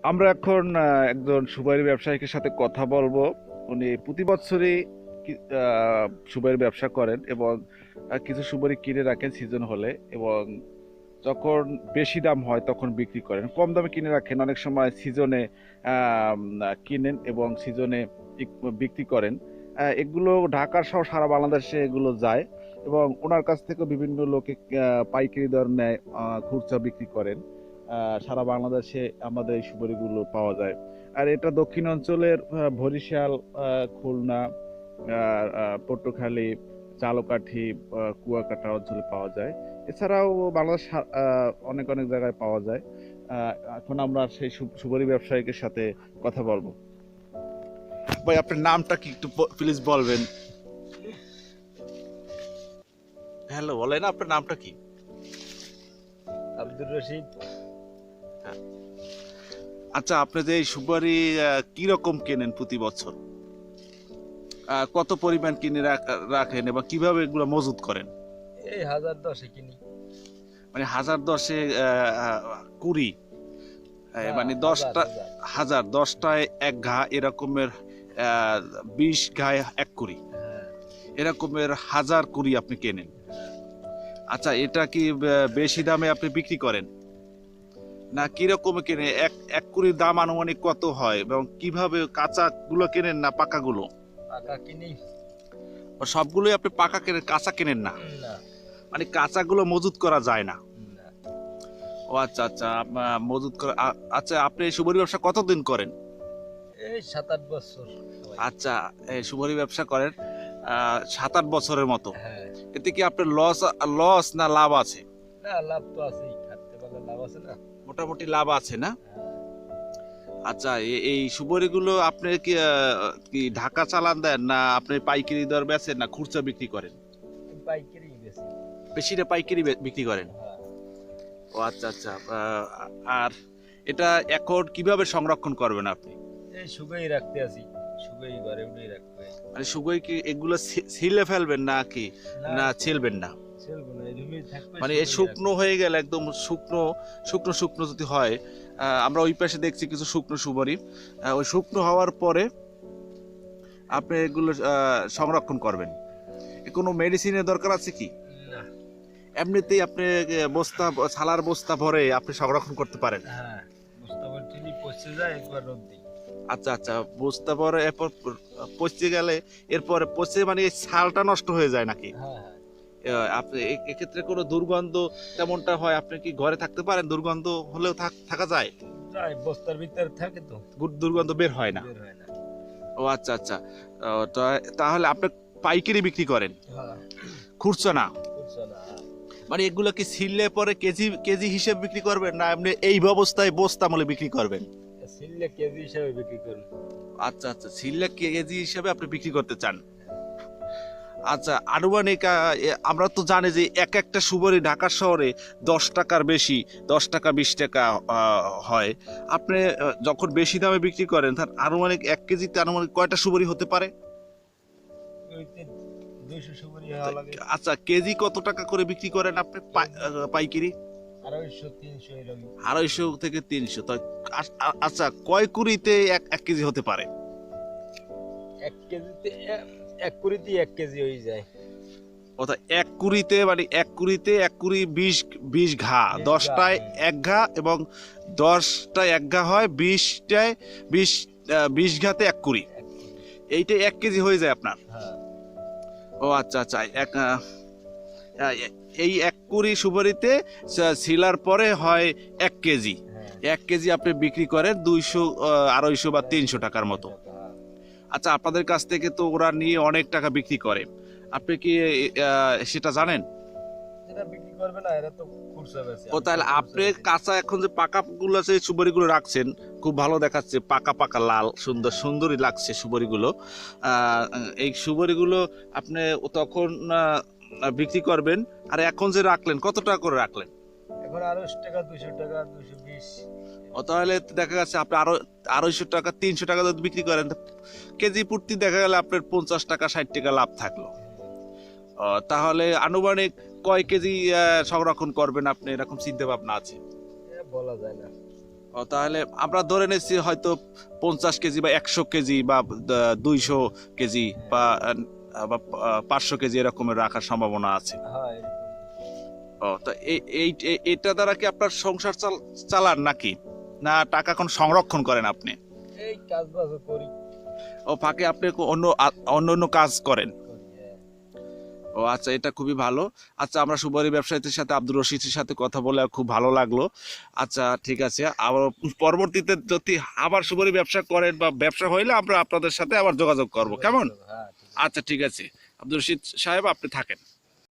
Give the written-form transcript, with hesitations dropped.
আমরা এখন একজন সুপারি ব্যবসায়ীর সাথে কথা বলবো। উনি প্রতি বছরই সুপারি ব্যবসা করেন এবং কিছু সুপারি কিনে রাখেন সিজন হলে, এবং যখন বেশি দাম হয় তখন বিক্রি করেন। কম দামে কিনে রাখেন, অনেক সময় সিজনে কিনেন এবং সিজনে বিক্রি করেন। এগুলো ঢাকার সহ সারা বাংলাদেশে এগুলো যায়, এবং ওনার কাছ থেকে বিভিন্ন লোকে পাইকারি দর নেয়, খুচরা বিক্রি করেন। সারা বাংলাদেশে আমাদের এই সুপারিগুলো পাওয়া যায়। আর এটা দক্ষিণ অঞ্চলের বরিশাল, খুলনা, পটুয়াখালী, ঝালকাঠি, কুয়াকাটা অঞ্চলে পাওয়া যায়। এছাড়াও বাংলাদেশ অনেক অনেক জায়গায় পাওয়া যায়। এখন আমরা সেই সুপারি ব্যবসায়ীদের সাথে কথা বলবো। ভাই, আপনার নামটা কি একটু প্লিজ বলবেন? হ্যালো, বলেন আপনার নামটা কি? আব্দুর রশিদ। আচ্ছা, আপনি যে এই সুপারি কি রকম কেনেন প্রতি বছর? কত পরিমাণ কিনে রাখেন এবং কিভাবে এগুলো মজুত করেন? এই 1010 কিনি। মানে 1010 কুড়ি, মানে না, 10টা হাজার। 1010টায় এক ঘা এরকমের, 20 ঘায় এক কুড়ি, হ্যাঁ, এরকমের 1000 কুড়ি আপনি কেনেন। আচ্ছা, এটা কি বেশি দামে আপনি বিক্রি করেন না কিরকম কেনেন? এক এক কুড়ির দাম আনুমানিক কত হয় এবং কিভাবে? কাঁচা গুলো কেনেন না পাকা গুলো? পাকা কিনি। সবগুলোই আপনি পাকা কেনেন, কাঁচা কেনেন না? না, মানে কাঁচা গুলো মজুত করা যায় না? না। ও আচ্ছা আচ্ছা, মজুত করা। আচ্ছা, আপনি এই সুপারি ব্যবসা কতদিন করেন? এই 7-8 বছর। আচ্ছা, এই সুপারি ব্যবসা করেন 7-8 বছরের মতো। হ্যাঁ, এতে কি আপনার লস লস না লাভ আছে? না, লাভ তো আছেই, খাটতে পারলে লাভ আছে না। মোটামুটি লাভ আছে না? হ্যাঁ, আচ্ছা, এই সুপারিগুলো আপনি কি কি ঢাকা চালান দেন, না আপনি পাইকারি দর বেচেন, না খুচরা বিক্রি করেন? এই পাইকারি বেশি। বেশিটা পাইকারি বিক্রি করেন? হ্যাঁ, ও আচ্ছা আচ্ছা। আর এটা এখন কিভাবে সংরক্ষণ করবেন আপনি? এই শুকাই রাখতে আছি, শুকাই ঘরে উঠেই রাখতে। মানে শুকোয় কি এগুলো ছিলে ফেলবেন না কি, না ছেলবেন না? চলবো না, এই রুমে থাকবে। মানে এই শুকনো হয়ে গেলে একদম শুকনো শুকনো শুকনো যদি হয়, আমরা ওই পাশে দেখছি কিছু শুকনো সুপারি, ওই শুকনো হওয়ার পরে আপনি এগুলো সংরক্ষণ করবেন। কোনো মেডিসিনের দরকার আছে কি? না। এমনিতেই আপনি বস্তা, ছালার বস্তা ভরে আপনি সংরক্ষণ করতে পারেন? হ্যাঁ, বুঝতে পারছি, পচে যায় একবার রোদ দিই। আচ্ছা আচ্ছা, বস্তা ভরে এরপর পচে গেলে, এরপরে পচে মানে এই ছালটা নষ্ট হয়ে যায় নাকি? হ্যাঁ, হ্যাঁ। আপনি এক্ষেত্রে কোনো দুর্গন্ধ তেমনটা হয়? আপনি কি ঘরে থাকতে পারেন? দুর্গন্ধ হলেও থাকা যায়? যায়, বস্তার ভিতরে থাকে তো, দুর্গন্ধ বের হয় না? বের হয় না। ও আচ্ছা আচ্ছা। তাহলে আপনি পাইকারি বিক্রি করেন, হ্যাঁ, খুচরা না? বুঝছো না। মানে এগুলো কি ছিললে পরে কেজি কেজি হিসেবে বিক্রি করবেন, না এমনি এই অবস্থায় বস্তা মূল্যে বিক্রি করবেন? সিললে কেজি হিসাবে বিক্রি করুন। আচ্ছা আচ্ছা, ছিললে কেজি হিসেবে আপনি বিক্রি করতে চান। আচ্ছা, আনুমানিক আমরা তো জানি যে এক একটা সুপারি ঢাকা শহরে 10 টাকার বেশি, 10 টাকা 20 টাকা হয়। আপনি যখন বেশি দামে বিক্রি করেন, তার আনুমানিক 1 কেজিতে আনুমানিক কয়টা সুপারি হতে পারে? ওইতে 200 সুপারি হওয়া লাগে। আচ্ছা, কেজি কত টাকা করে বিক্রি করেন আপনি পাইকারি? 250-300 এরকম। 250 থেকে 300। তো আচ্ছা, কয় কুড়িতে এক কেজি হতে পারে? 1 কেজিতে 1 কুড়িতে 1 কেজি হয়ে যায়। অর্থাৎ এক কুড়িতে, মানে এক কুড়িতে এক কুড়ি 20 ঘা, 20 10টায় ঘা, এক ঘা, এবং 10টায় এক ঘা হয়, 20টায় 20 ঘাতে এক কুড়ি, এক কুড়ি। এইটা 1 কেজি হয়ে যায় আপনার? হ্যাঁ, ও আচ্ছা আচ্ছা। এই এক কুড়ি সুপারিতে ছিলার পরে হয় 1 কেজি। হ্যাঁ। 1 কেজি আপনি বিক্রি করেন 200, 250 বা 300 টাকার মতো। হ্যাঁ। আচ্ছা, আপনাদের কাছ থেকে তো ওরা নিয়ে অনেক টাকা বিক্রি করে, আপনি কি সেটা জানেন? এরা বিক্রি করবে না, এরা তো খুচরা বেচে। ও তাহলে আপনি কাঁচা, এখন যে পাকা গুলো আছে সুপারি গুলো রাখছেন, খুব ভালো দেখাচ্ছে, পাকা পাকা লাল সুন্দর সুন্দরই লাগছে সুপারি গুলো। এই সুপারি গুলো আপনি তখন বিক্রি করবেন। আর এখন যে রাখলেন, কত টাকা করে রাখলেন? এখন 250 টাকা, 200 টাকা, 220। ও তাহলে দেখা যাচ্ছে আপনি আরো 250 টাকা 300 টাকা যদি বিক্রি করেন, কেজি প্রতি দেখা গেলে আপনার 50 টাকা 60 টাকা লাভ থাকলো। তাহলে আনুমানিক কয় কেজি সংরক্ষণ করবেন আপনি, এরকম চিন্তা ভাবনা আছে? বলা যায় না। ও ও তাহলে আমরা ধরে নিচ্ছি হয়তো 50 কেজি বা 100 কেজি বা 200 কেজি বা 500 কেজি এরকমের রাখার সম্ভাবনা আছে। হ্যাঁ এরকম। ও তো এটা দ্বারা কি আপনার সংসার চালান নাকি, না টাকা এখন সংরক্ষণ করেন আপনি? এই কাজ বাজ করি। ও ফাঁকে আপনি অন্য অন্য কাজ করেন? হ্যাঁ। ও আচ্ছা, এটা খুবই ভালো। আচ্ছা, আমরা সুপারি ব্যবসায়ীদের সাথে আব্দুর রশিদের সাথে কথা বলে খুব ভালো লাগলো। আচ্ছা ঠিক আছে, আবার পরবর্তীতে যদি আবার সুপারি ব্যবসা করেন বা ব্যবসা হইলে আমরা আপনাদের সাথে আবার যোগাযোগ করব, কেমন? হ্যাঁ ঠিক আছে। আচ্ছা ঠিক আছে, আব্দুর রশিদ সাহেব আপনি থাকেন।